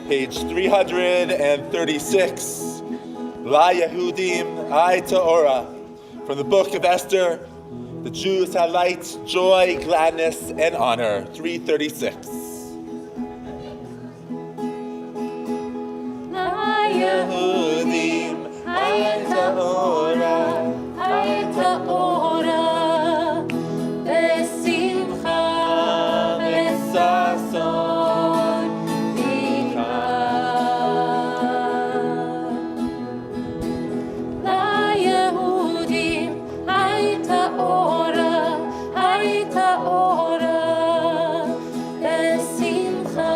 page 336, La Yehudim Ai Ta'ora, from the book of Esther. The Jews have light, joy, gladness, and honor. 336. La Yehudim Ai Ta'ora, Ai Ta'ora, Besimcha, Besason, Bika. La Yehudim Ai Ta'ora, Ai Ta'ora, Besimcha,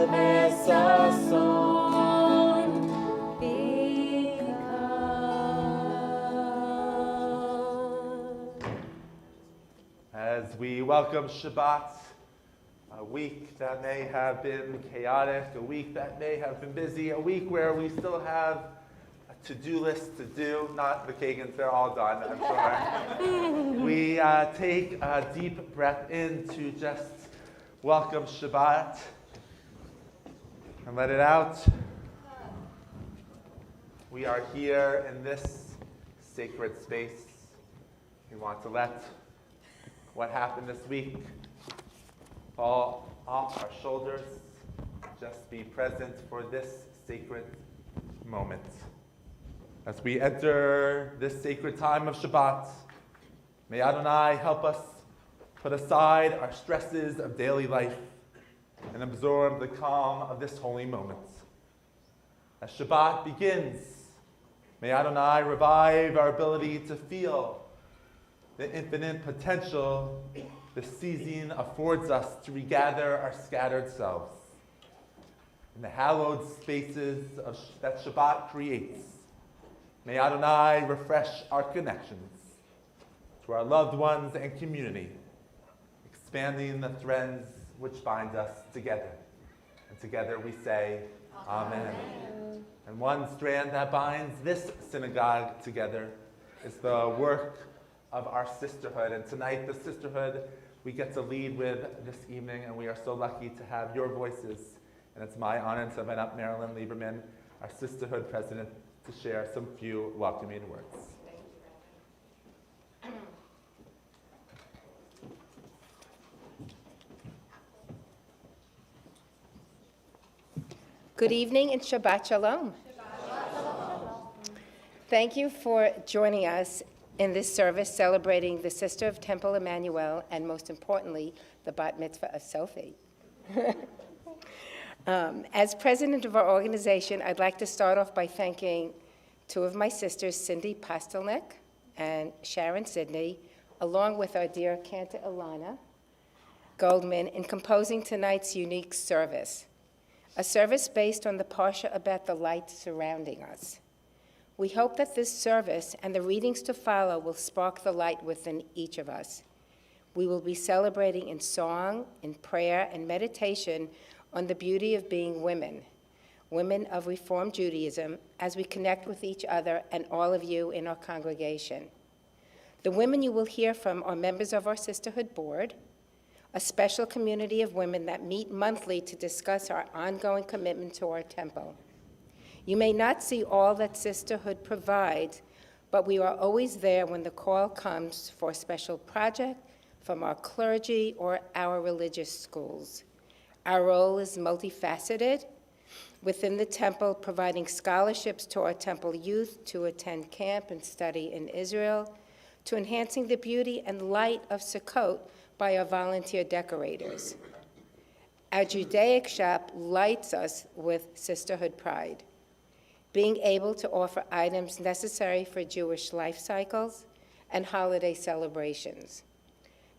Besason, Bika. As we welcome Shabbat, a week that may have been chaotic, a week that may have been busy, a week where we still have a to-do list to do, not the Kagans, they're all done, I'm sure. We take a deep breath in to just welcome Shabbat and let it out. We are here in this sacred space. We want to let what happened this week fall off our shoulders. Just be present for this sacred moment. As we enter this sacred time of Shabbat, may Adonai help us put aside our stresses of daily life and absorb the calm of this holy moment. As Shabbat begins, may Adonai revive our ability to feel the infinite potential the season affords us to regather our scattered selves. In the hallowed spaces that Shabbat creates, may Adonai refresh our connections to our loved ones and community, expanding the threads which bind us together. And together we say, Amen. And one strand that binds this synagogue together is the work of our sisterhood. And tonight, the sisterhood we get to lead with this evening, and we are so lucky to have your voices. And it's my honor to invite up Marilyn Lieberman, our sisterhood president, to share some few welcoming words. Good evening and Shabbat Shalom. Thank you for joining us in this service celebrating the Sister of Temple Emanu-El and, most importantly, the Bat Mitzvah of Sophie. As president of our organization, I'd like to start off by thanking two of my sisters, Cindy Pastelnik and Sharon Sidney, along with our dear cantor Ilana Goldman, in composing tonight's unique service, a service based on the Parsha about the light surrounding us. We hope that this service and the readings to follow will spark the light within each of us. We will be celebrating in song, in prayer, and meditation on the beauty of being women, women of Reformed Judaism, as we connect with each other and all of you in our congregation. The women you will hear from are members of our Sisterhood Board, a special community of women that meet monthly to discuss our ongoing commitment to our temple. You may not see all that sisterhood provides, but we are always there when the call comes for a special project from our clergy or our religious schools. Our role is multifaceted within the temple, providing scholarships to our temple youth to attend camp and study in Israel, to enhancing the beauty and light of Sukkot by our volunteer decorators. Our Judaic shop lights us with sisterhood pride, being able to offer items necessary for Jewish life cycles and holiday celebrations.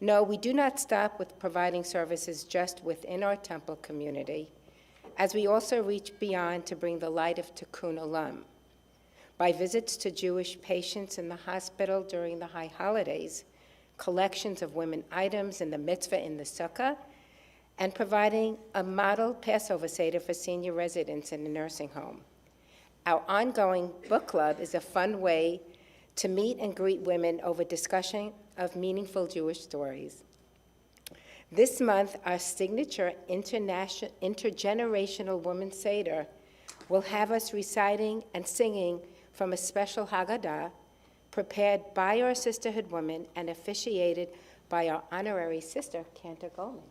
No, we do not stop with providing services just within our temple community, as we also reach beyond to bring the light of Tikkun Olam. By visits to Jewish patients in the hospital during the high holidays, collections of women items in the mitzvah in the sukkah, and providing a model Passover Seder for senior residents in a nursing home. Our ongoing book club is a fun way to meet and greet women over discussion of meaningful Jewish stories. This month, our signature intergenerational Woman Seder will have us reciting and singing from a special Haggadah prepared by our sisterhood women and officiated by our honorary sister, Cantor Goldman.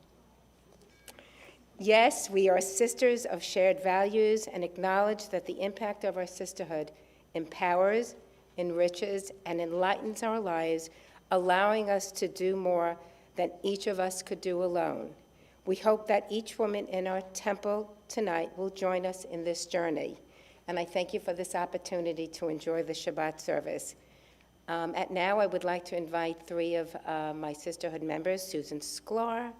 Yes, we are sisters of shared values and acknowledge that the impact of our sisterhood empowers, enriches, and enlightens our lives, allowing us to do more than each of us could do alone. We hope that each woman in our temple tonight will join us in this journey. And I thank you for this opportunity to enjoy the Shabbat service. Now, I would like to invite three of my sisterhood members, Susan Sklar,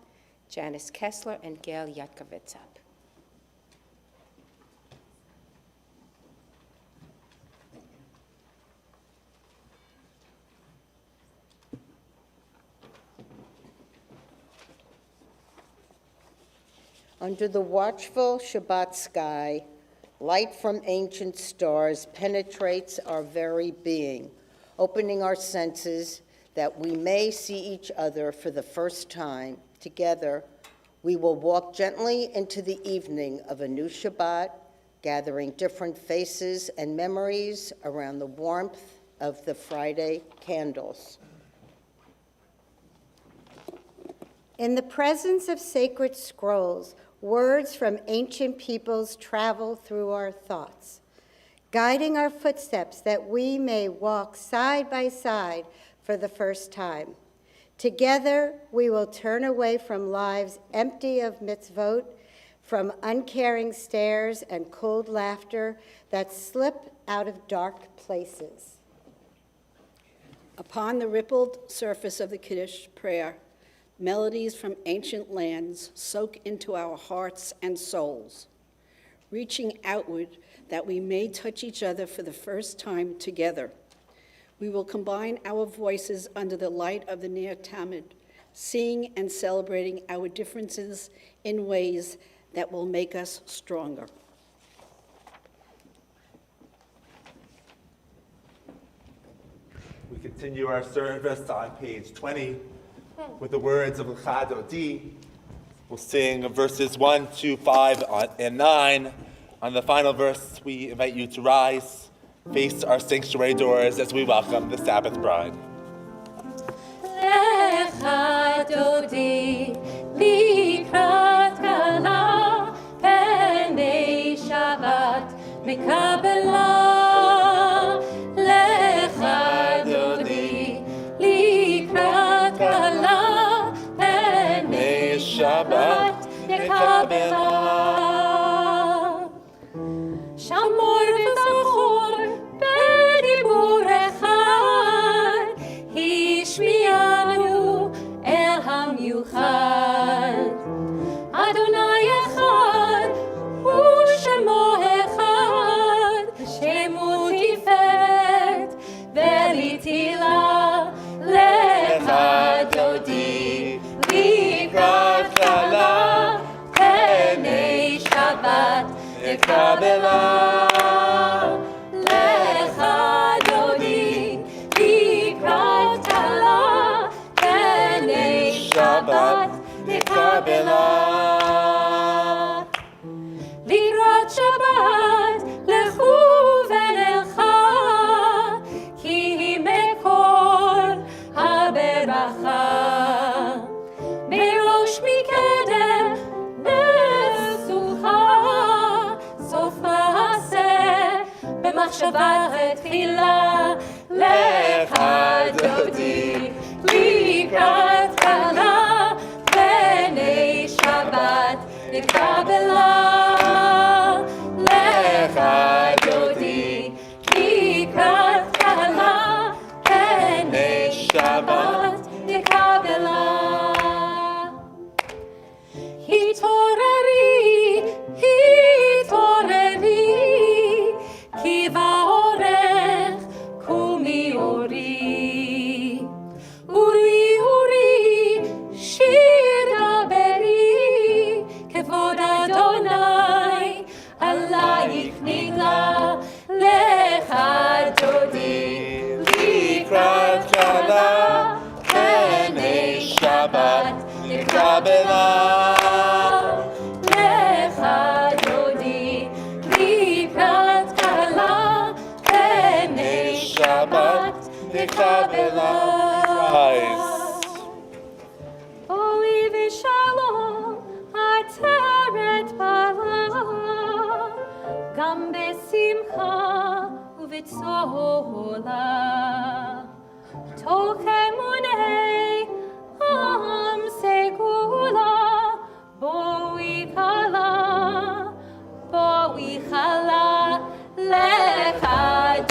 Janice Kessler, and Gail Yatkovitz up. Under the watchful Shabbat sky, light from ancient stars penetrates our very being, opening our senses that we may see each other for the first time. Together, we will walk gently into the evening of a new Shabbat, gathering different faces and memories around the warmth of the Friday candles. In the presence of sacred scrolls, words from ancient peoples travel through our thoughts, guiding our footsteps that we may walk side by side for the first time. Together, we will turn away from lives empty of mitzvot, from uncaring stares and cold laughter that slip out of dark places. Upon the rippled surface of the Kiddush prayer, melodies from ancient lands soak into our hearts and souls, reaching outward that we may touch each other for the first time together. We will combine our voices under the light of the Ner Tamid, seeing and celebrating our differences in ways that will make us stronger. We continue our service on page 20 with the words of L'chad Odi. We'll sing verses 1, 2, 5, and 9. On the final verse, we invite you to rise, face our sanctuary doors as we welcome the Sabbath bride. L'chad Odi, likrat kala, penei Shabbat, mekabela. L'chad Odi, likrat kala, penei Shabbat, mekabela. Shamor v'zachor, b'dibur echad, hishmianu el hamiuchad. Adonai echad, u'shemo echad, shemu tiferet, ve'litila. L'echad Odi, likrat kala, penei Shabbat, Kabbalah, L'chad Odi, likrat kala, penei Shabbat, Kabbalah. Likrat Shabbat, lechu שבת תפילה לך דודי לקראת כלה פני שבת נתקבלה לך דודי לקראת כלה פני שבת נתקבלה התעוררי, התעוררי, כי באורך קומי אורי. אורי, אורי, שיר דברי, כבוד אדוני עלייך נגלה, לך דודי לקראת כלה, פני שבת נתקבלה. לך דודי לקראת כלה, פני שבת נתקבלה. בואי ושלום עטרת פלה, גם בשמחה ובצהלה, תוך אמוני עם סגולה, בואי כלה, בואי כלה, לך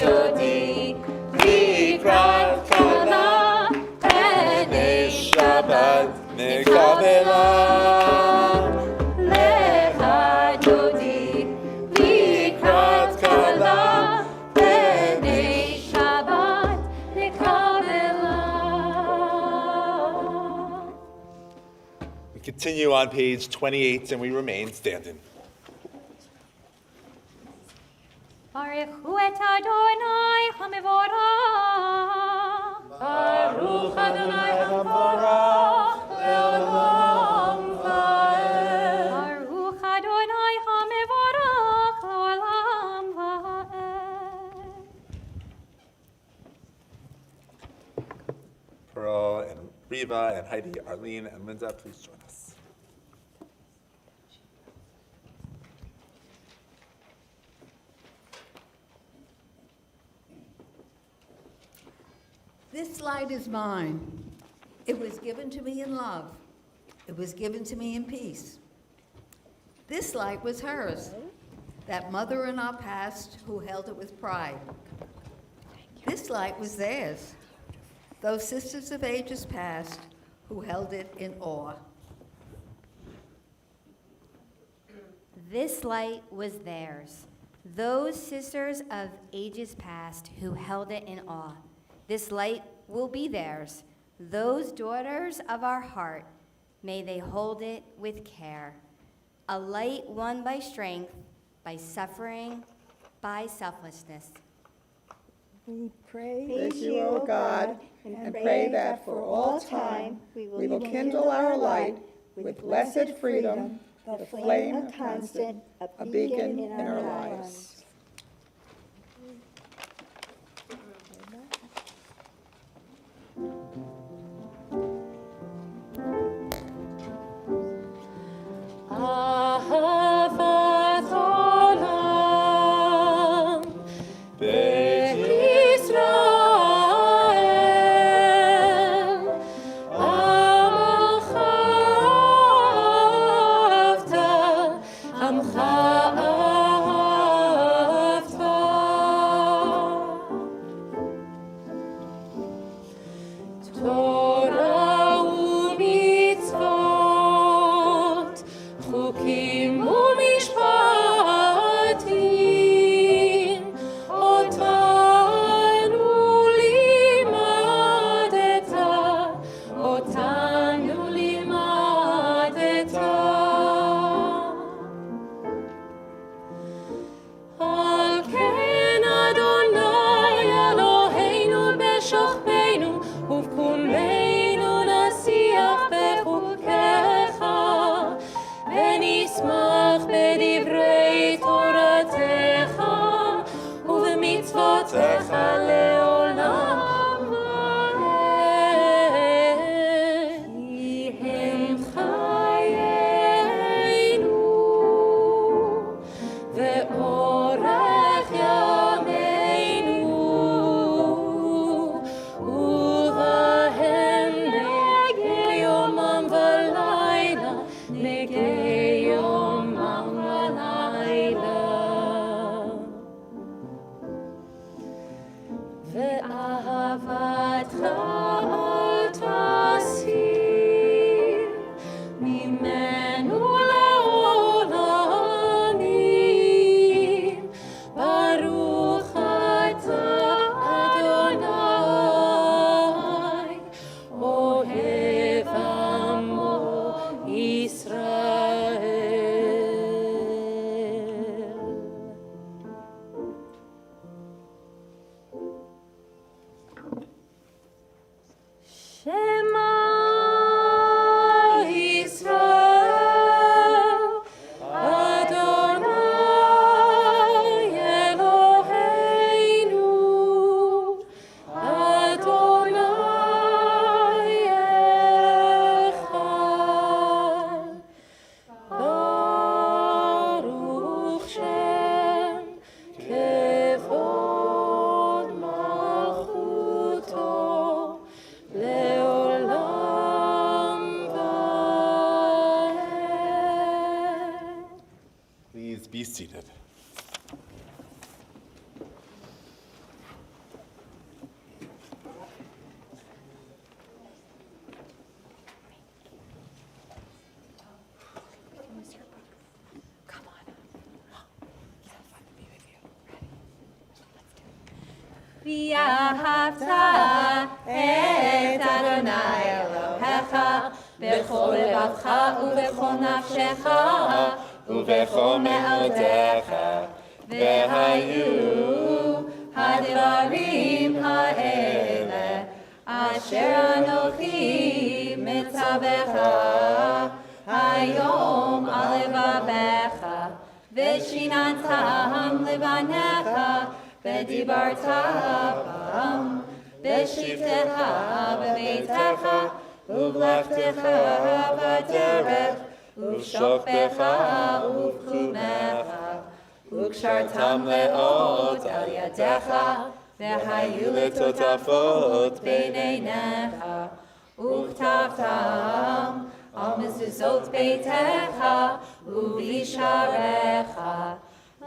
דודי לקראת כלה, פני שבת נתקבלה. לך דודי לקראת כלה, פני שבת נתקבלה. We continue on page 28 and we remain standing. ברכו את אדוני המבורך. ברוך אדוני המבורך לעולם ועד. ברוך אדוני המבורך לעולם ועד. Pearl and Reva and Heidi, Arlene and Linda, please join us. This light is mine. It was given to me in love. It was given to me in peace. This light was hers, that mother in our past who held it with pride. This light was theirs, those sisters of ages past who held it in awe. This light was theirs, those sisters of ages past who held it in awe. This light will be theirs, those daughters of our heart, may they hold it with care. A light won by strength, by suffering, by selflessness. We praise you, O God, and pray that for all time we will kindle our light with blessed freedom, the flame constant, a beacon in our lives. אהבת עולם, בית ישראל, עמך אהבת, עמך אהבת. תורה ומצוות, חוקים ומשפטים, אותנו לימדת, אותנו לימדת. על כן אדוני אלוהינו בשוכבנו ובקומנו נשיח בחוקיך, ונשמח בדברי תורתך ובמצוותיך לעולם ועד. כי הם חיינו ואורך ימינו ואהבתך אל תסיר ממנו לעולמים. ברוך אתה אדוני, אוהב עמו ישראל. Shema Yisrael, Adonai Eloheinu, Adonai Echad. Baruch Shem Kevod Malchuto Leolam Vaed. Please be seated. ואהבת את אדוני אלוהיך בכל לבבך ובכל נפשך ובכל מאודך. והיו הדברים האלה אשר אנוכי מצווך היום על לבבך, ושיננתם לבניך ודיברת בם בשבתך בביתך ובלכתך בדרך ובשוכבך ובקומך, וקשרתם לאות על ידיך והיו לטוטפות בין עיניך, וכתבתם על מזוזות ביתך ובשעריך,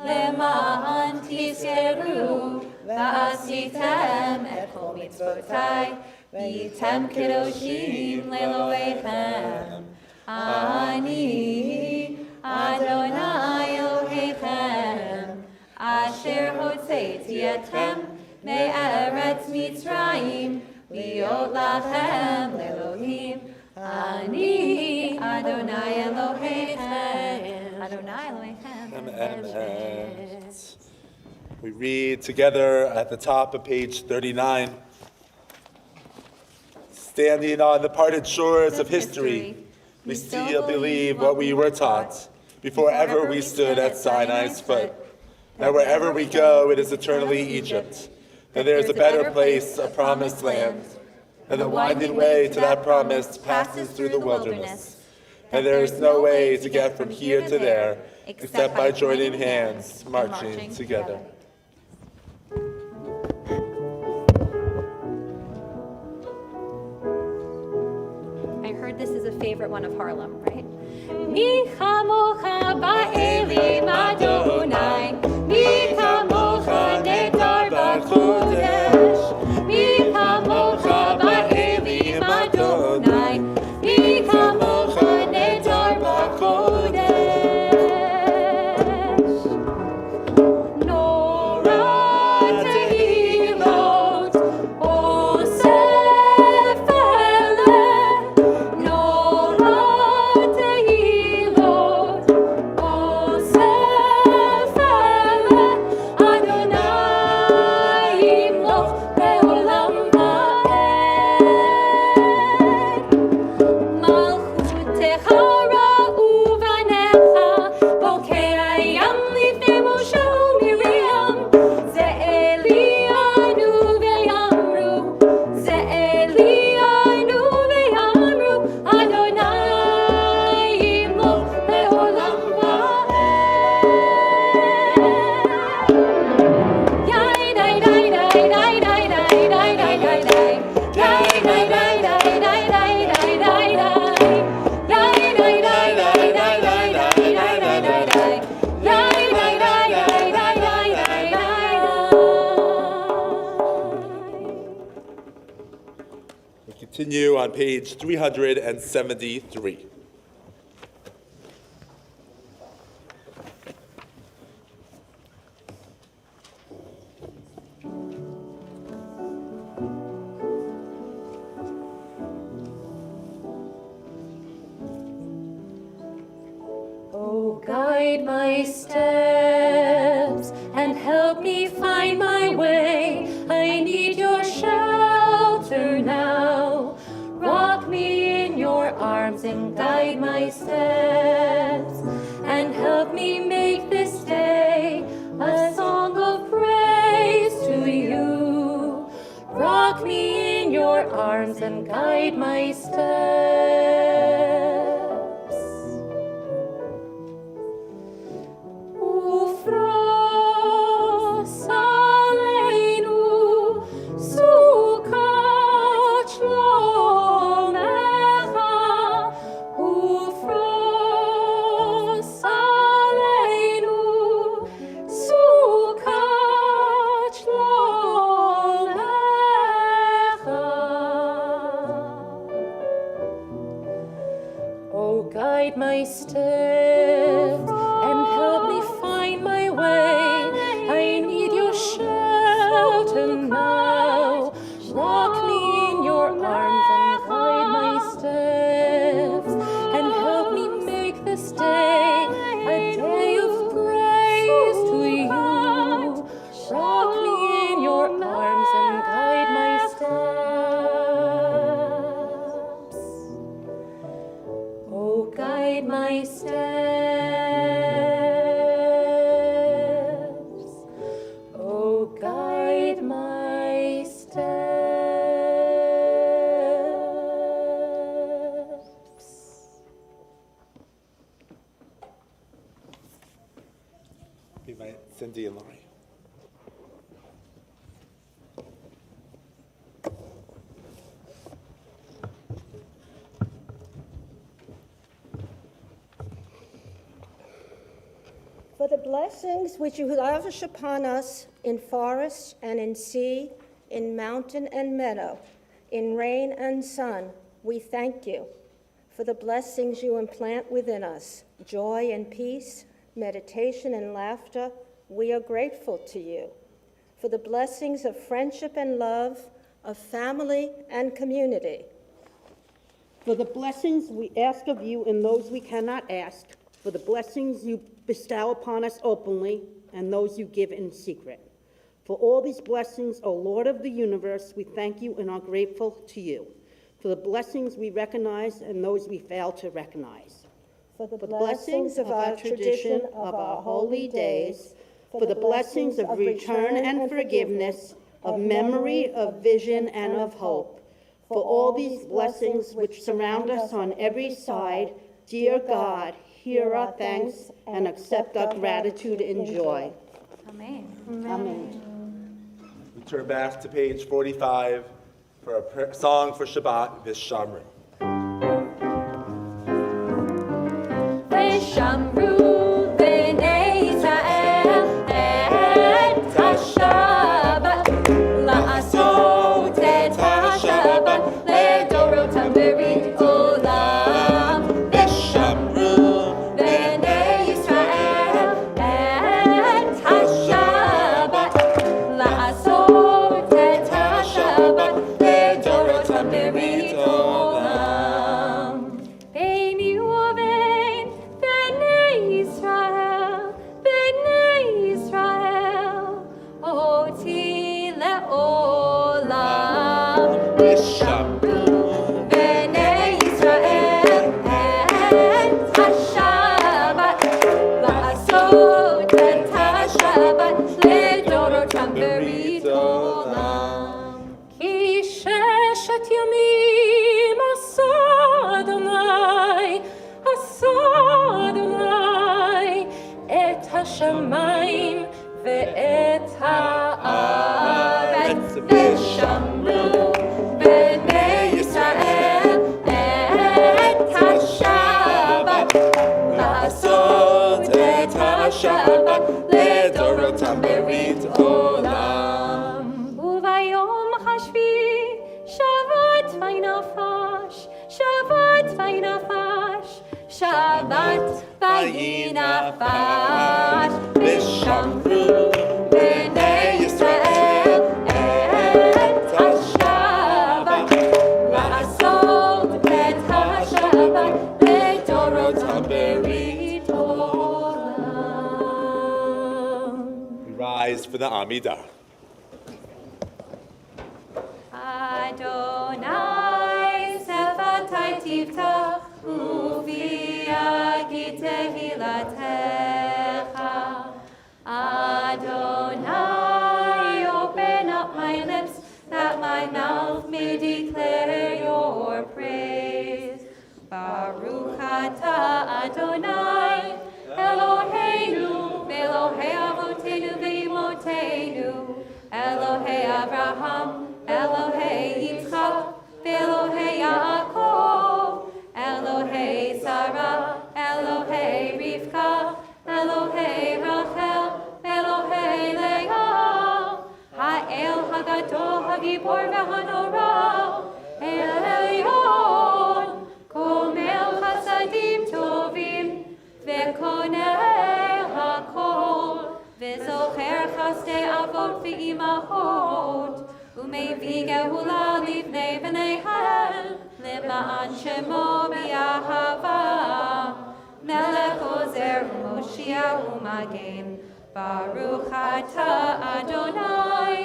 למען תזכרו ועשיתם את כל מצוותיי, והייתם קדושים לאלוהיכם. אני אדוני אלוהיכם, אשר הוצאתי אתכם מארץ מצרים, להיות לכם לאלוהים. אני אדוני אלוהיכם, אדוני אלוהיכם. Emet. We read together at the top of page 39. Standing on the parted shores of history, we still believe what we were taught before ever we stood at Sinai's foot, that wherever we go, it is eternally Egypt, that there is a better place, a promised land, and the winding way to that promise passes through the wilderness, and there is no way to get from here to there except by joining hands, marching together. I heard this is a favorite one of Harlem, right? Mi chamocha ba'elim Adonai, mi chamocha nedar b'chodesh, mi chamocha ba'elim Adonai, mi chamocha nedar b'chodesh. Nora tehilot, osef eleh, Nora tehilot, Continue on page 373. Oh, guide my steps and help me find my way. I need your shelter now. Rock me in your arms and guide my steps and help me make this day a song of praise to you. Rock me in your arms and guide my steps. Oh, guide my steps and help me find my way. I need your shelter now. Rock me in your arms and guide my steps and help me make this day a day of praise to you. Rock me in your arms and guide my steps. Oh, guide my steps. Oh, guide my steps. We invite Cindy and Laurie. For the blessings which you lavish upon us in forest and in sea, in mountain and meadow, in rain and sun, we thank you. For the blessings you implant within us, joy and peace, meditation and laughter, we are grateful to you. For the blessings of friendship and love, of family and community. For the blessings we ask of you and those we cannot ask, for the blessings you bestow upon us openly and those you give in secret. For all these blessings, O Lord of the universe, we thank you and are grateful to you. For the blessings we recognize and those we fail to recognize. For the blessings of our tradition of our holy days. For the blessings of return and forgiveness, of memory, of vision, and of hope. For all these blessings which surround us on every side, dear God, hear our thanks and accept our gratitude and joy. Amen. Amen. We turn back to page 45 for a song for Shabbat, Vishamru. Vishamru b'nei Yisrael et HaShabbat la'asot et HaShabbat ledorotam berit olam. Vishamru b'nei Yisrael et HaShabbat la'asot et HaShabbat ledorotam berit olam. Beini uvein b'nei Yisrael, oti le'olam. Vishamru b'nei Yisrael et HaShabbat la'asot et HaShabbat ledorotam berit olam. Ki sheshet yamim asa Adonai et hashamayim ve'et haaretz Amidah. Adonai sefatai tiftach uviyagi tehilatecha. Adonai, open up my lips that my mouth may declare your praise. Baruch atah Adonai, Eloheinu, Elohei avotenu ve'imotenu, Elohei Abraham, Elohei Yitzchak, Elohei Yaakov, Elohei Sarah, Elohei Rivka, Elohei Rachel, Elohei Leah, Ha'el Hagadol Hagibor ve'hanora, El Elyon, Komel Chasadim Tovim, Ve'koneh HaKol, Ve'zocher Chasdei Avot ve'imahot, U'mevii geula livnei v'neihem, Lema'an Shemo b'yahava, Melech Ozer u'Moshiach u'Magen, Baruch atah Adonai,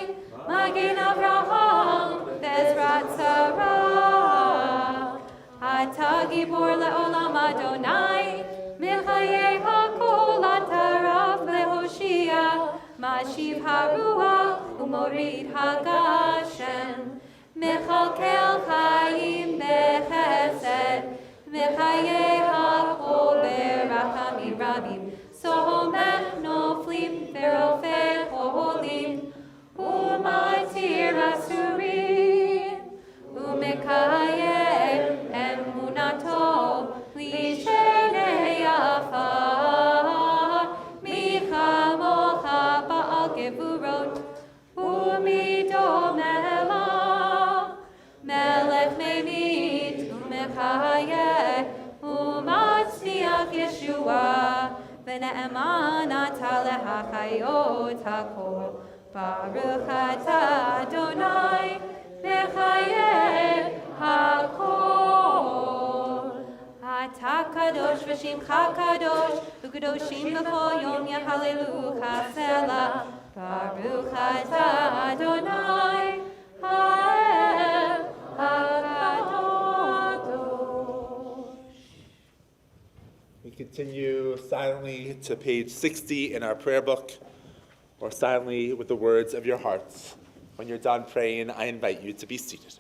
Magen Avraham, Bezrat Sarah. Atah Gibor le'olam Adonai, Mechayei hakol atarav lehoshia, Mashiv haruach u'morid hagashem, Mechalkel chayim bechesed, Mechayei hakol berachamim rabim, Somech noflim verofeh holim, U'matir asurim, U'mekayem emunato lishenei afar, Michamocha ba'al gevurot, U'midomela, Melech memit u'mechayeh, U'matzniach Yeshua, V'ne'eman atah lehachayot hakol, Baruch atah Adonai, Mechayeh hakol. Atah kadosh v'shimcha kadosh, u'kadoshim b'chol yom yehallelu chasela, Baruch atah Adonai, Ha'el hakadosh. We continue silently to page 60 in our prayer book, or silently with the words of your hearts. When you're done praying, I invite you to be seated.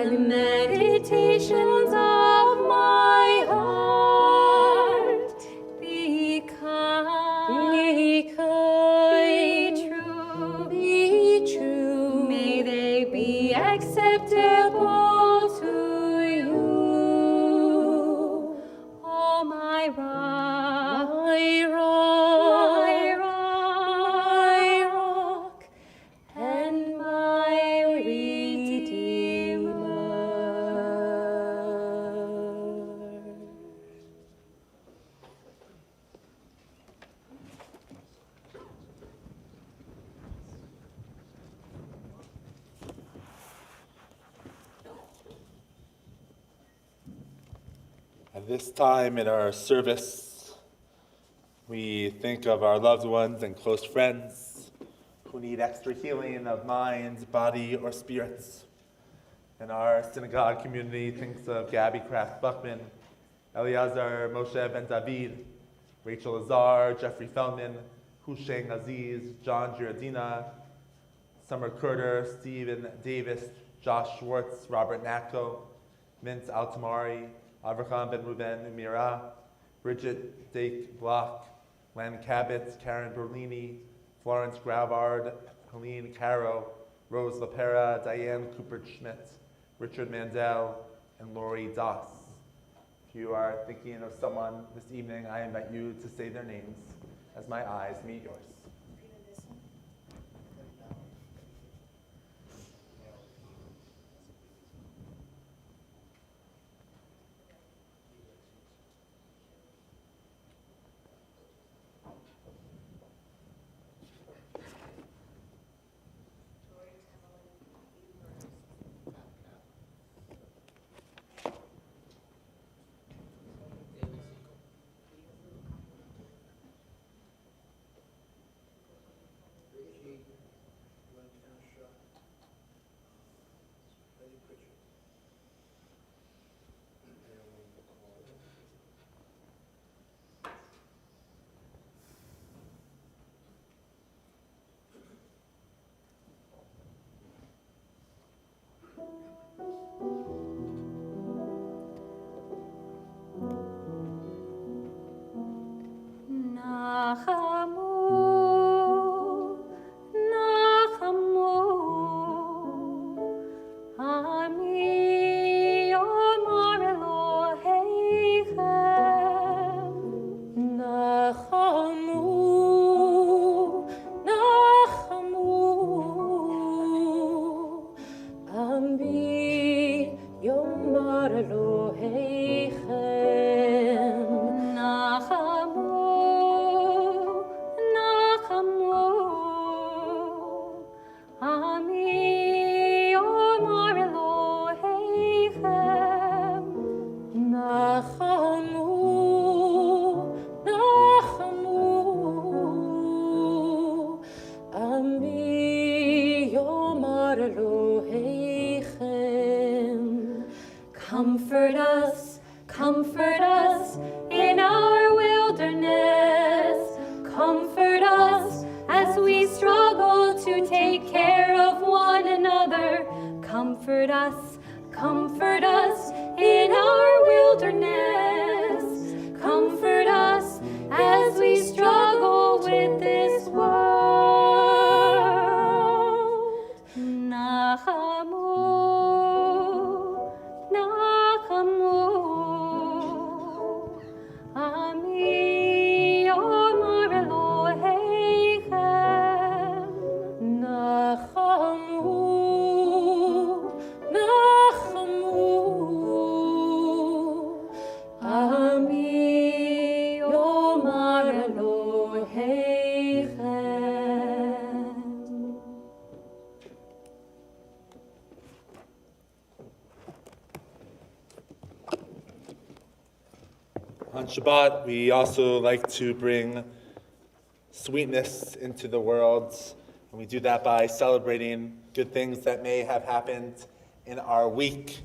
and the meditations of my heart be true. May they be acceptable to you, oh my rock, my rock, and my Redeemer. At this time in our service, we think of our loved ones and close friends who need extra healing of mind, body, or spirits. And our synagogue community thinks of Gabby Kraft Buckman, Eleazar Moshe Ben David, Rachel Azar, Jeffrey Feldman, Husheng Aziz, John Giardina, Summer Curter, Stephen Davis, Josh Schwartz, Robert Nacko, Mint Altamari, Avraham Ben Ruben Umira, Bridget Dake Block, Len Cabot, Karen Berlini, Florence Gravard, Helene Caro, Rose LaPera, Diane Cooper-Schmidt, Richard Mandel, and Lori Doss. If you are thinking of someone this evening, I invite you to say their names as my eyes meet yours. Comfort us in our wilderness. Comfort us as we struggle to take care of one another. Comfort us in our wilderness. Comfort us as we struggle with this world. Nachamu, Nachamu, Ami Yomar Elohechem. Nachamu, Nachamu, Ami Yomar Elohechem. On Shabbat, we also like to bring sweetness into the world, and we do that by celebrating good things that may have happened in our week.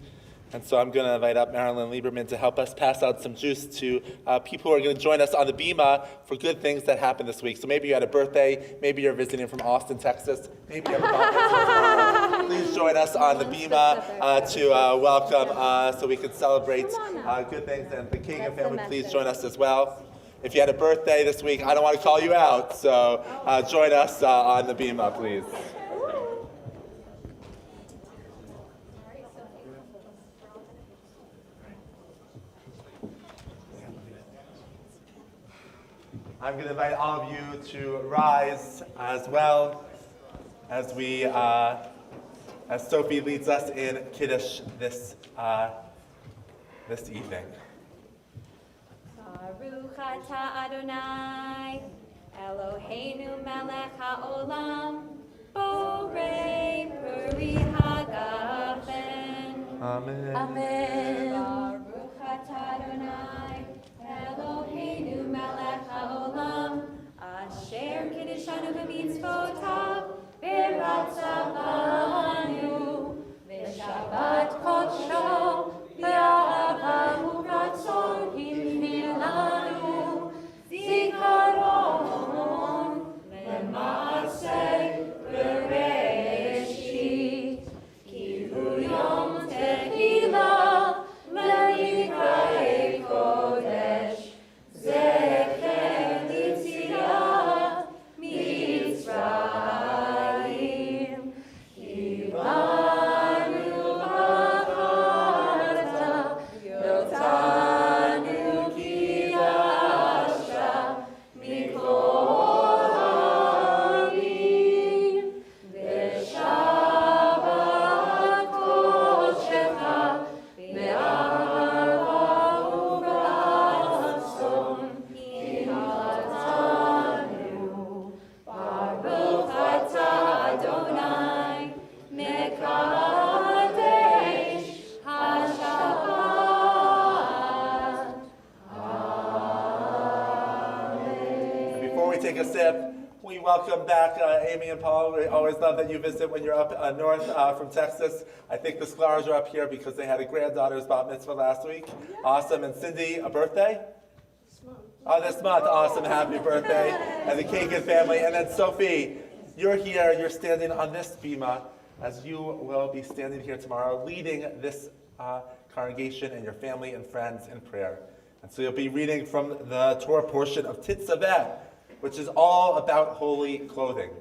And so I'm going to invite up Marilyn Lieberman to help us pass out some juice to people who are going to join us on the Bima for good things that happened this week. So maybe you had a birthday, maybe you're visiting from Austin, Texas, maybe you have a please join us on the bima to welcome so we can celebrate good things. And the King and family, please join us as well. If you had a birthday this week, I don't want to call you out, so join us on the bima, please. I'm going to invite all of you to rise as well as we, as Sophie leads us in Kiddush this evening. Baruch atah Adonai, Eloheinu melech haolam, borei peri hagafen. Amen. Amen. Baruch atah Adonai, Eloheinu melech haolam, asher kiddishanu b'mitzvotav, v'ratzavanu, v'shabbat kodsho, v'ahava u'ratzon hinfilanu, zikaron, le'maaseh b'reshit, ki hu yom tehilah, le'yikra'ei kodesh, zecher l'tziat Mitzrayim, kibanu v'acharta, yotanu kidasha, mikol ha'amim, v'shabbat kodshcha, ve'ahava u'ratzon, hinatanu, Baruch atah Adonai, mekadesh haShabbat. And before we take a sip, we welcome back Amy and Paul. We always love that you visit when you're up north from Texas. I think the Sklars are up here because they had a granddaughter's bat mitzvah last week. Awesome. And Cindy, a birthday? Oh, this month. Awesome. Happy birthday. And the Kagan family. And then Sophie, you're here. You're standing on this bima as you will be standing here tomorrow leading this congregation and your family and friends in prayer. And so you'll be reading from the Torah portion of Tetzaveh, which is all about holy clothing.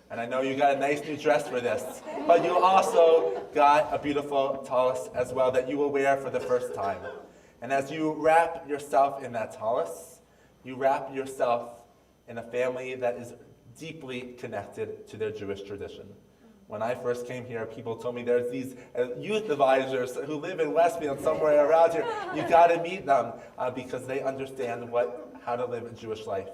And I know you got a nice new dress for this, but you also got a beautiful tallis as well that you will wear for the first time. And as you wrap yourself in that tallis, you wrap yourself in a family that is deeply connected to their Jewish tradition. When I first came here, people told me there's these youth advisors who live in Westfield, somewhere around here. You got to meet them because they understand how to live a Jewish life.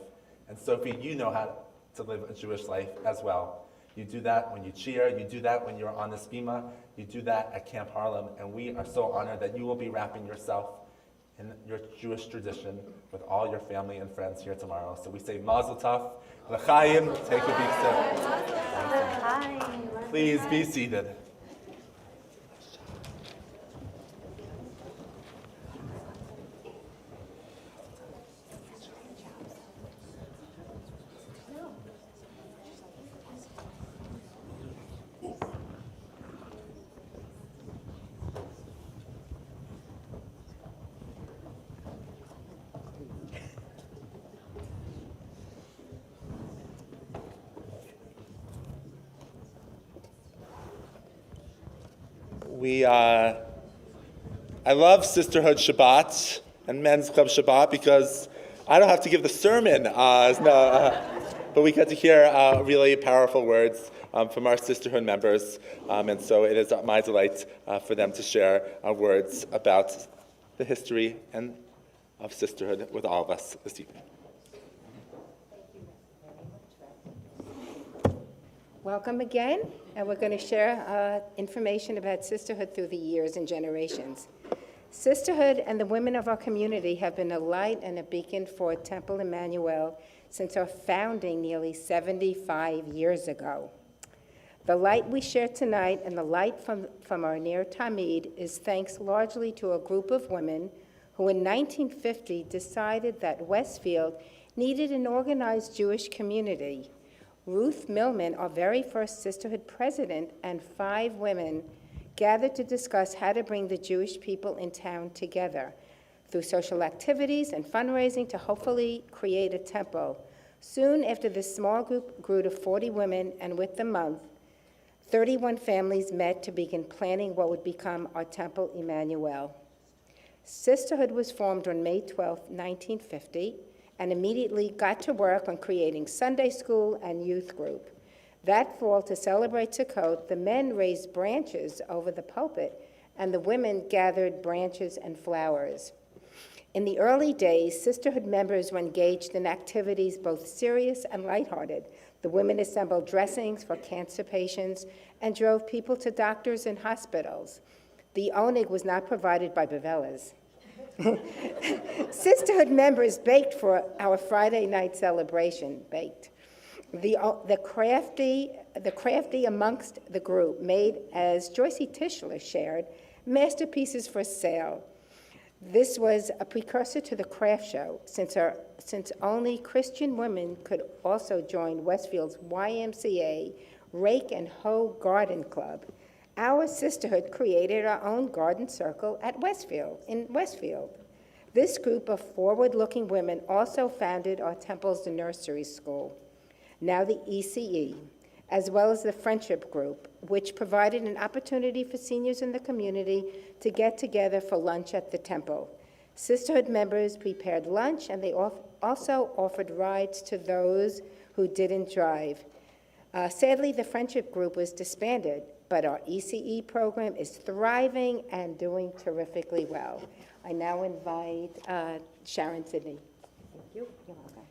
And Sophie, you know how to live a Jewish life as well. You do that when you cheer. You do that when you're on this bima. You do that at Camp Harlem. And we are so honored that you will be wrapping yourself in your Jewish tradition with all your family and friends here tomorrow. So we say Mazel Tov, L'chaim, take a big sip. Please be seated. I love Sisterhood Shabbat and Men's Club Shabbat because I don't have to give the sermon, but we get to hear really powerful words from our Sisterhood members, and so it is my delight for them to share words about the history of sisterhood with all of us this evening. Welcome again, and we're going to share information about sisterhood through the years and generations. Sisterhood and the women of our community have been a light and a beacon for Temple Emanu-El since our founding nearly 75 years ago. The light we share tonight and the light from our Ner Tamid is thanks largely to a group of women who in 1950 decided that Westfield needed an organized Jewish community, Ruth Millman, our very first sisterhood president, and 5 women gathered to discuss how to bring the Jewish people in town together through social activities and fundraising to hopefully create a temple. Soon after this small group grew to 40 women, and with the month, 31 families met to begin planning what would become our temple, Emanu-El. Sisterhood was formed on May 12, 1950, and immediately got to work on creating Sunday school and youth group. That fall, to celebrate Sukkot, the men raised branches over the pulpit, and the women gathered branches and flowers. In the early days, sisterhood members were engaged in activities both serious and lighthearted. The women assembled dressings for cancer patients and drove people to doctors and hospitals. The oneg was not provided by Bavelas. Sisterhood members baked for our Friday night celebration, The crafty amongst the group made, as Joyce Tischler shared, masterpieces for sale. This was a precursor to the craft show, since only Christian women could also join Westfield's YMCA Rake and Hoe Garden Club. Our sisterhood created our own garden circle at Westfield. This group of forward-looking women also founded our temple's nursery school, now the ECE, as well as the Friendship Group, which provided an opportunity for seniors in the community to get together for lunch at the temple. Sisterhood members prepared lunch, and they also offered rides to those who didn't drive. Sadly, the Friendship Group was disbanded, but our ECE program is thriving and doing terrifically well. I now invite Sharon Sidney. Thank you. You're welcome.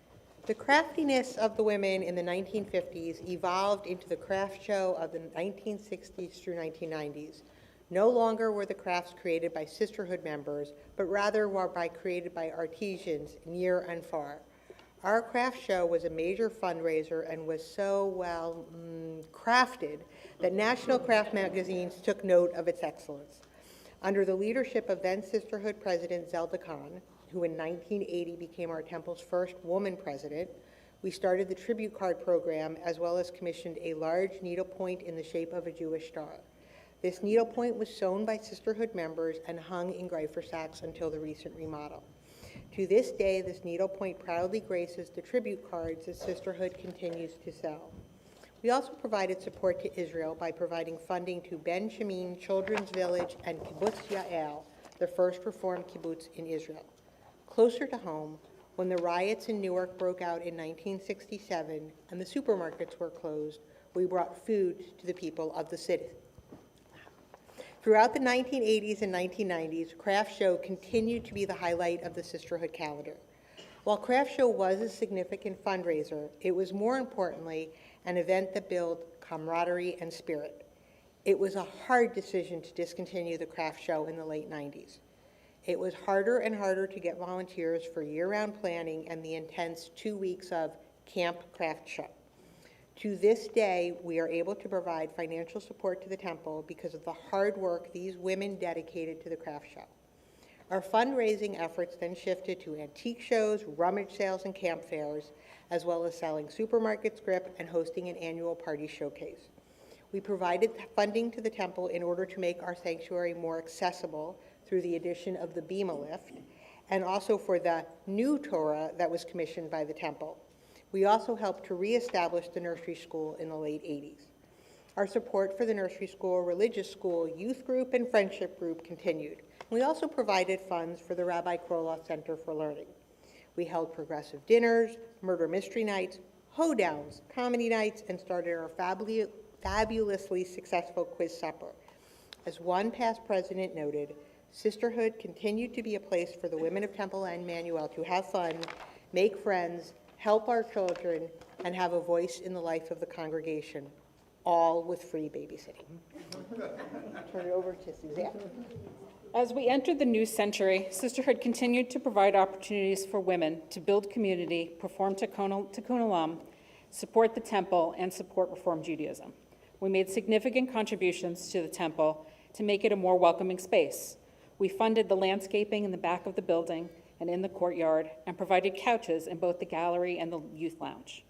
The craftiness of the women in the 1950s evolved into the craft show of the 1960s through 1990s. No longer were the crafts created by sisterhood members, but rather were created by artisans near and far. Our craft show was a major fundraiser and was so well crafted that national craft magazines took note of its excellence. Under the leadership of then Sisterhood President Zelda Khan, who in 1980 became our temple's first woman president, we started the tribute card program, as well as commissioned a large needlepoint in the shape of a Jewish star. This needlepoint was sewn by sisterhood members and hung in greifer sacks until the recent remodel. To this day, this needlepoint proudly graces the tribute cards that sisterhood continues to sell. We also provided support to Israel by providing funding to Ben Shamin Children's Village and Kibbutz Yael, the first reformed kibbutz in Israel. Closer to home, when the riots in Newark broke out in 1967 and the supermarkets were closed, we brought food to the people of the city. Throughout the 1980s and 1990s, Craft Show continued to be the highlight of the Sisterhood calendar. While Craft Show was a significant fundraiser, it was more importantly an event that built camaraderie and spirit. It was a hard decision to discontinue the Craft Show in the late 90s. It was harder and harder to get volunteers for year-round planning and the intense 2 weeks of Camp Craft Show. To this day, we are able to provide financial support to the temple because of the hard work these women dedicated to the craft show. Our fundraising efforts then shifted to antique shows, rummage sales, and camp fairs, as well as selling supermarket script and hosting an annual party showcase. We provided funding to the temple in order to make our sanctuary more accessible through the addition of the Bema lift, and also for the new Torah that was commissioned by the temple. We also helped to reestablish the nursery school in the late 80s. Our support for the nursery school, religious school, youth group, and friendship group continued. We also provided funds for the Rabbi Kroloff Center for Learning. We held progressive dinners, murder mystery nights, hoedowns, comedy nights, and started our fabulously successful quiz supper. As one past president noted, sisterhood continued to be a place for the women of Temple and Emanu-El to have fun, make friends, help our children, and have a voice in the life of the congregation, all with free babysitting. Turn it over to Suzanne. As we entered the new century, Sisterhood continued to provide opportunities for women to build community, perform Tikkun Olam, support the temple, and support Reform Judaism. We made significant contributions to the temple to make it a more welcoming space. We funded the landscaping in the back of the building and in the courtyard, and provided couches in both the gallery and the youth lounge.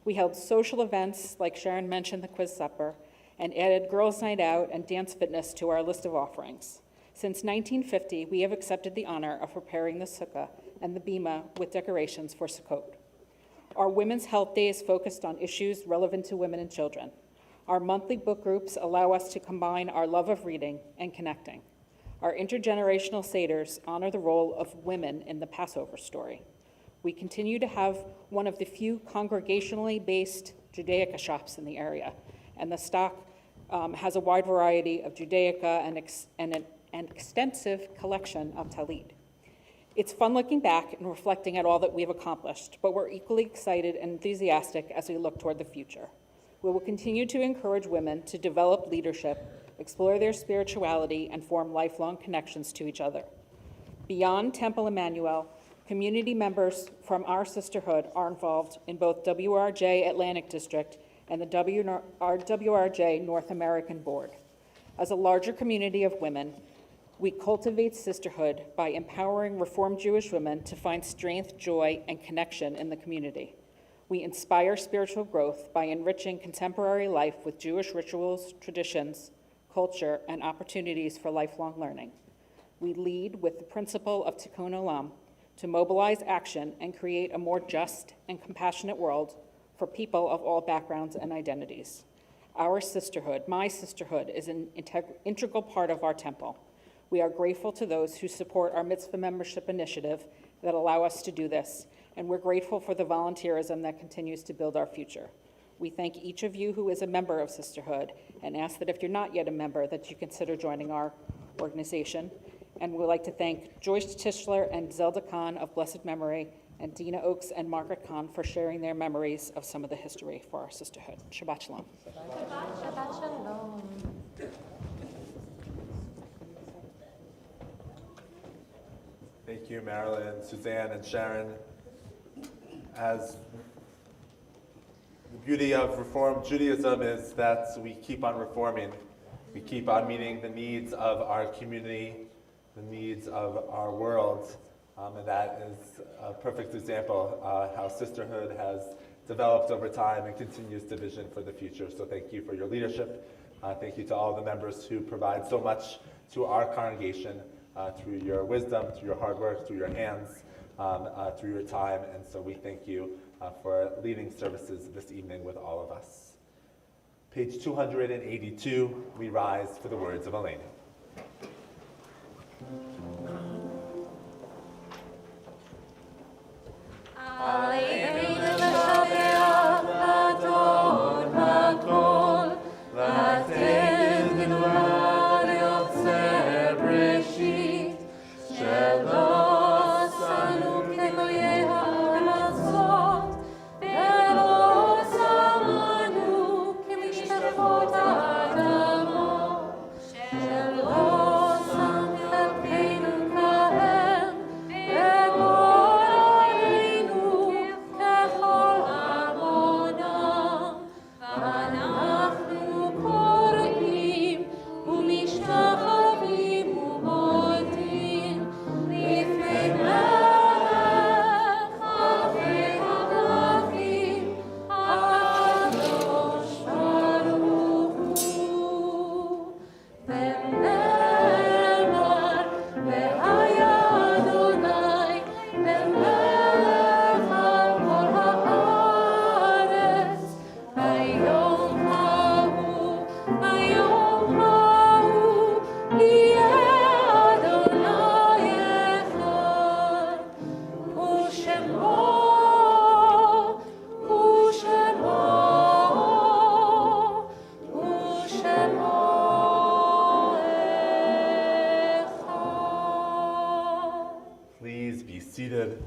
We held social events, like Sharon mentioned, the quiz supper, and added girls' night out and dance fitness to our list of offerings. Since 1950, we have accepted the honor of preparing the sukkah and the bima with decorations for Sukkot. Our Women's Health Days focused on issues relevant to women and children. Our monthly book groups allow us to combine our love of reading and connecting. Our intergenerational seders honor the role of women in the Passover story. We continue to have one of the few congregationally based Judaica shops in the area, and the stock has a wide variety of Judaica and an extensive collection of Talit. It's fun looking back and reflecting at all that we've accomplished, but we're equally excited and enthusiastic as we look toward the future. We will continue to encourage women to develop leadership, explore their spirituality, and form lifelong connections to each other. Beyond Temple Emanu-El, community members from our sisterhood are involved in both WRJ Atlantic District and the WRJ North American Board. As a larger community of women, we cultivate sisterhood by empowering Reformed Jewish women to find strength, joy, and connection in the community. We inspire spiritual growth by enriching contemporary life with Jewish rituals, traditions, culture, and opportunities for lifelong learning. We lead with the principle of Tikkun Olam to mobilize action and create a more just and compassionate world for people of all backgrounds and identities. Our sisterhood, my sisterhood, is an integral part of our temple. We are grateful to those who support our mitzvah membership initiative that allow us to do this, and we're grateful for the volunteerism that continues to build our future. We thank each of you who is a member of Sisterhood and ask that if you're not yet a member, that you consider joining our organization. And we'd like to thank Joyce Tischler and Zelda Khan of blessed memory, and Dina Oaks and Margaret Khan for sharing their memories of some of the history for our sisterhood. Shabbat Shalom. Shabbat Shalom. Thank you, Marilyn, Suzanne, and Sharon. As the beauty of Reformed Judaism is that we keep on reforming. We keep on meeting the needs of our community, the needs of our world, and that is a perfect example how sisterhood has developed over time and continues to vision for the future. So thank you for your leadership. Thank you to all the members who provide so much to our congregation through your wisdom, through your hard work, through your hands, through your time. And so we thank you for leading services this evening with all of us. Page 282, we rise for the words of Elena. Please be seated.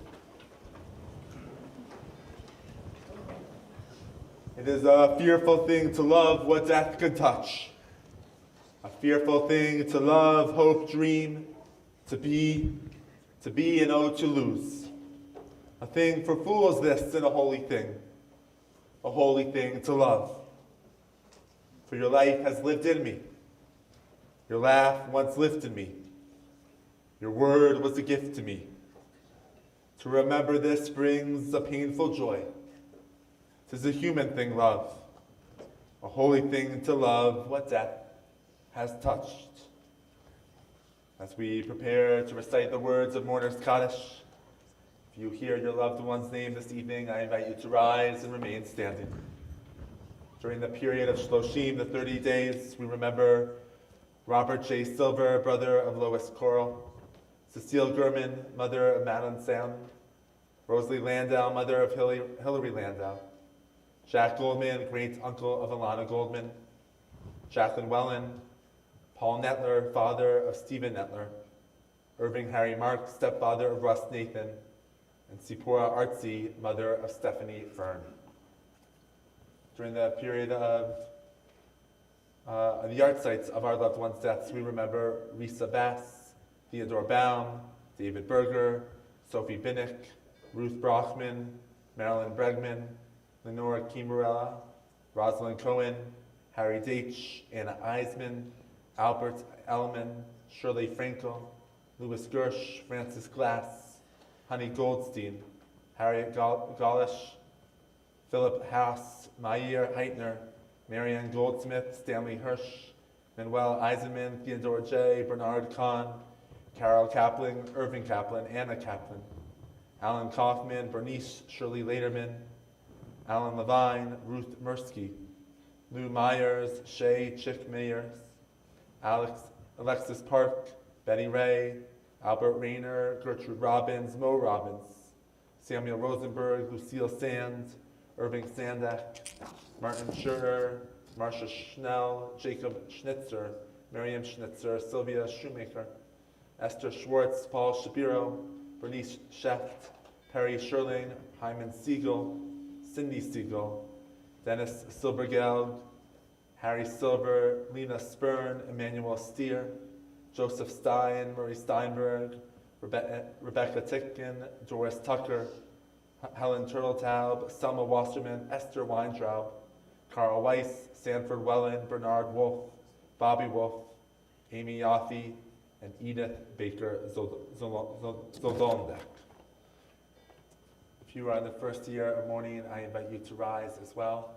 It is a fearful thing to love what death could touch. A fearful thing to love, hope, dream, to be and oh, to lose. A thing for fools this and a holy thing to love. For your life has lived in me. Your laugh once lifted me. Your word was a gift to me. To remember this brings a painful joy. 'Tis a human thing, love, a holy thing to love what death has touched. As we prepare to recite the words of Mourner's Kaddish, if you hear your loved one's name this evening, I invite you to rise and remain standing. During the period of Shloshim, the 30 days, we remember Robert J. Silver, brother of Lois Coral, Cecile Gurman, mother of Madeline Sam, Rosalie Landau, mother of Hilary Landau, Jack Goldman, great uncle of Alana Goldman, Jacqueline Wellen, Paul Nettler, father of Stephen Nettler, Irving Harry Mark, stepfather of Russ Nathan, and Sipora Artsy, mother of Stephanie Fern. During the period of the yard sites of our loved ones' deaths, we remember Risa Bass, Theodore Baum, David Berger, Sophie Binnick, Ruth Brockman, Marilyn Bregman, Lenora Kimberella, Rosalind Cohen, Harry Deitch, Anna Eisman, Albert Elman, Shirley Frankel, Louis Gersh, Francis Glass, Honey Goldstein, Harriet Gaulish, Philip Haas, Meyer Heitner, Marianne Goldsmith, Stanley Hirsch, Manuel Eisenman, Theodore J., Bernard Kahn, Carol Kaplan, Irving Kaplan, Anna Kaplan, Alan Kaufman, Bernice Shirley Laderman, Alan Levine, Ruth Mursky, Lou Myers, Shay Chick Mayers, Alexis Park, Betty Ray, Albert Rayner, Gertrude Robbins, Mo Robbins, Samuel Rosenberg, Lucille Sand, Irving Sandak, Martin Schurer, Marcia Schnell, Jacob Schnitzer, Miriam Schnitzer, Sylvia Shoemaker, Esther Schwartz, Paul Shapiro, Bernice Scheft, Perry Sherling, Hyman Siegel, Cindy Siegel, Dennis Silbergeld, Harry Silver, Lena Spurn, Emmanuel Steer, Joseph Stein, Murray Steinberg, Rebecca Titkin, Doris Tucker, Helen Turtletaub, Selma Wasserman, Esther Weintraub, Carl Weiss, Sanford Wellen, Bernard Wolf, Bobby Wolf, Amy Yaffe, and Edith Baker Zoldondek. If you are in the first year of mourning, I invite you to rise as well.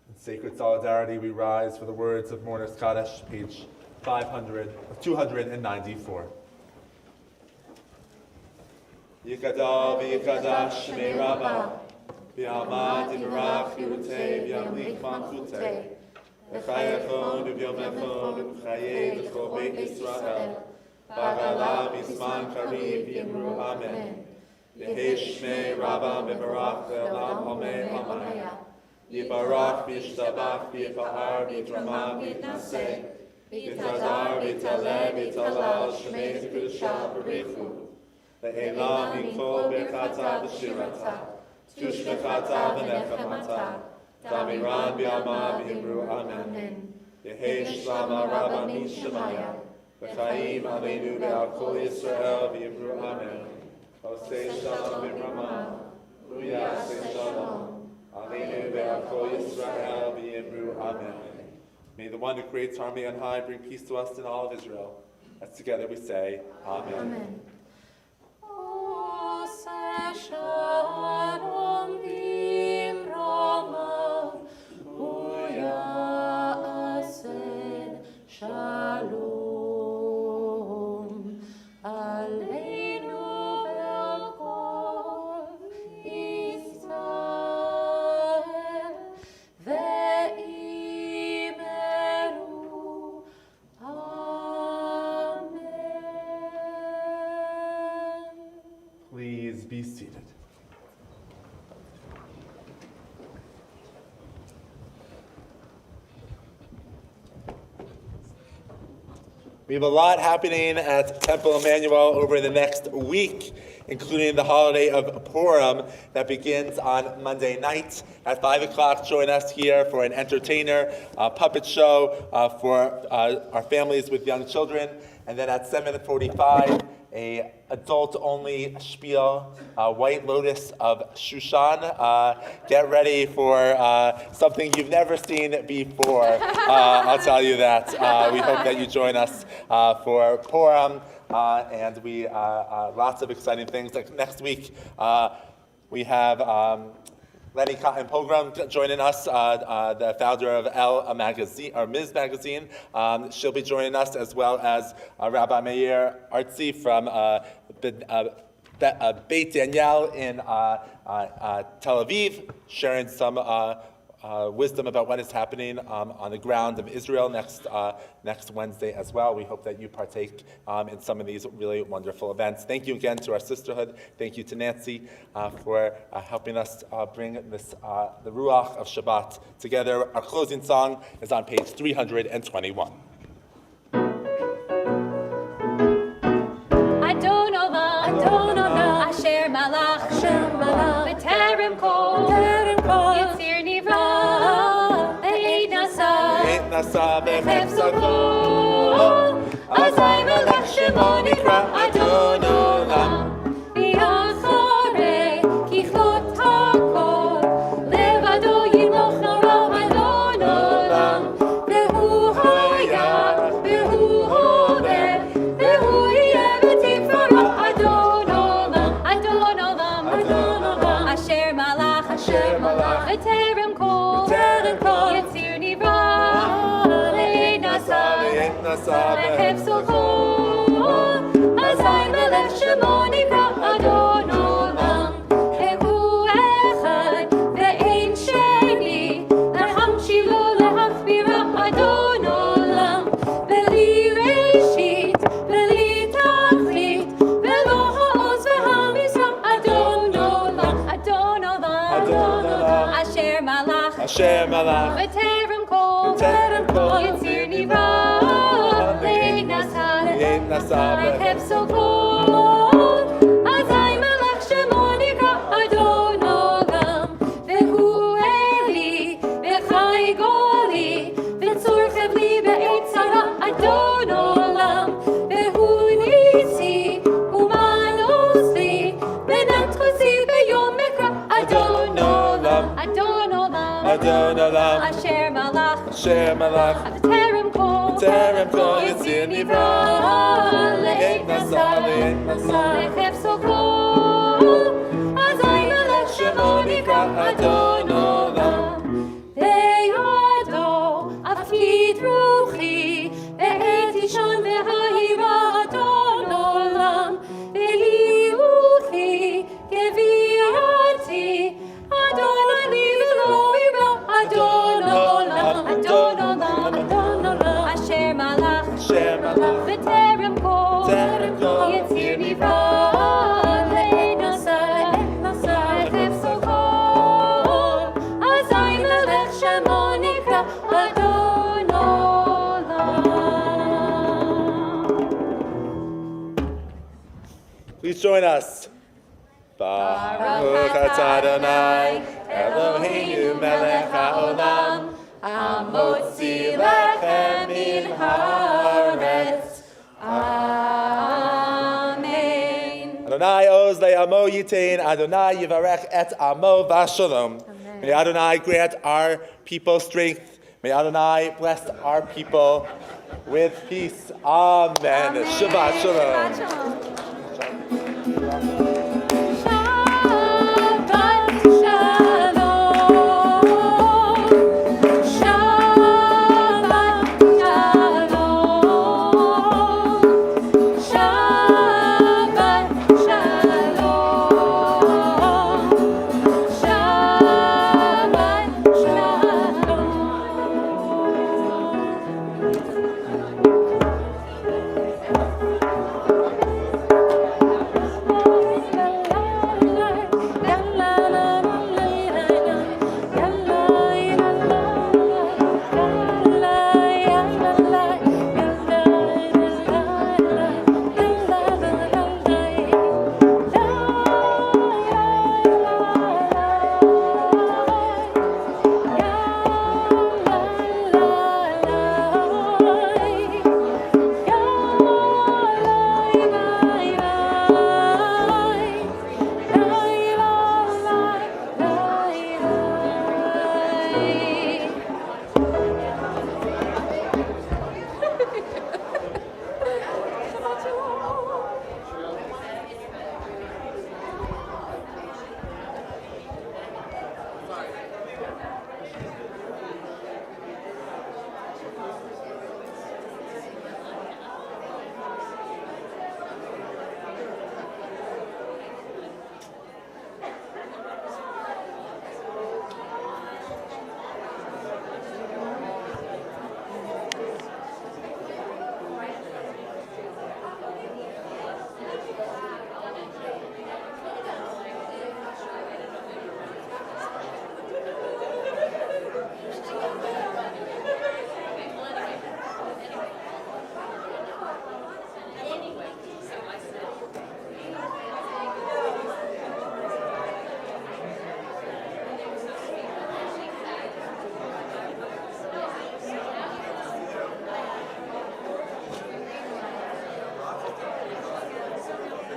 In sacred solidarity, we rise for the words of Mourner's Kaddish, page 294. Yikadal v'yikadash shmei Rabbah, v'yamad yivarach yirutei v'yamlik malchutei, v'chayachon v'yomechon v'chayei v'chol beit Yisrael, v'agala b'zman kariv v'yimru amen, v'hei shmei Rabbah v'barach v'elam homei hamaya, v'yibarach v'yishtabach v'yifahar v'yitramah v'yitnaseh, v'yitadar v'yitaleh v'yitalal shmei v'kedusha v'richu, Ve'elam mikol berchata v'shirata, tushmechata v'nechamata, tamiran b'yama v'yimru amen. Yehei shlama rabba min shemaya, v'chaim aleinu ve'al kol Yisrael v'yimru amen. Osei shalom v'rama, uyasei shalom, aleinu ve'al kol Yisrael v'yimru amen. May the one who creates harmony on high bring peace to us and all of Israel. As together we say, Amen. Amen. Shalom b'Rama, Uyaseh Shalom Aleinu ve'al kol Yisrael ve'imeru Amen. Please be seated. We have a lot happening at Temple Emanu-El over the next week, including the holiday of Purim that begins on Monday night at 5 o'clock. Join us here for an entertainer, puppet show for our families with young children. And then at 7:45, a adult-only spiel, White Lotus of Shushan. Get ready for something you've never seen before. I'll tell you that. We hope that you join us for Purim. and we lots of exciting things. Like next week, we have Lenny Cotton Pilgrim joining us, the founder of El Magazine, or Ms. Magazine. She'll be joining us, as well as Rabbi Meir Artzi from Beit Daniel in Tel Aviv, sharing some wisdom about what is happening on the ground of Israel next Wednesday as well. We hope that you partake in some of these really wonderful events. Thank you again to our sisterhood. Thank you to Nancy for helping us bring this the Ruach of Shabbat together. Our closing song is on page 321. Asher Malach, B'terem Kol, Yitzir Nivra, Ve'ed Nasa, B'chef Kol, Azay Malach Shemo Nikra Adon Olam, V'yachorei Kichlot HaKol, Levado Yimoch Nara Adon Olam, Ve'hu Hoya, Ve'hu Hover, Ve'hu Yeh V'tifara Adon Asher Malach, B'terem Kol, Yitzir Nivra, Ve'ed Nasa, B'chef Kol, Azay Melech Shemo Nikra Adon Olam, Ve'hu Echad, Ve'ein Sheni, L'hamshi Lo L'hachbira Adon Olam, Ve'li Reshit, Ve'li Tachlit, Ve'lo Ha'oz Ve'hamizrach Adon Olam, Adon Olam, Asher Malach, B'terem Kol, Yitzir Nivra, Ve'ed Nasa, B'chef Kol, Azay Melech Shemo Nikra Adon Olam, Ve'hu Eli, Ve'chai Goli, Ve'tzor Chevli Be'et Tzara Adon Olam, Ve'hu Nisi, Umanos Li, Be'nat Chosi Be'yom Mikra Adon Olam, Adon Olam, Asher Malach, B'terem Kol, Yitzir Nivra, Ve'ed Nasa, B'chef Kol, Azay Melech Shemo Nikra Adon Olam, Ve'yado Afkid Ruchi, Ve'et Ishon Ve'ha'ira Adon Olam, Ve'liuchi Gevi'ati, Adonai li v'lo ira, Adon Olam, Asher Malach, B'terem Kol, Yitzir Nivra, Ve'ed Nasa, B'chef Kol, Azay Melech Shemo Nikra Adon Olam. Please join us. Baruch atah Adonai, Eloheinu melech haolam, hamotzi lechem min haaretz. Amen. Adonai oz le'amo yitain, Adonai yivarech et amo v'shalom. May Adonai grant our people strength. May Adonai bless our people with peace. Amen. Shabbat shalom.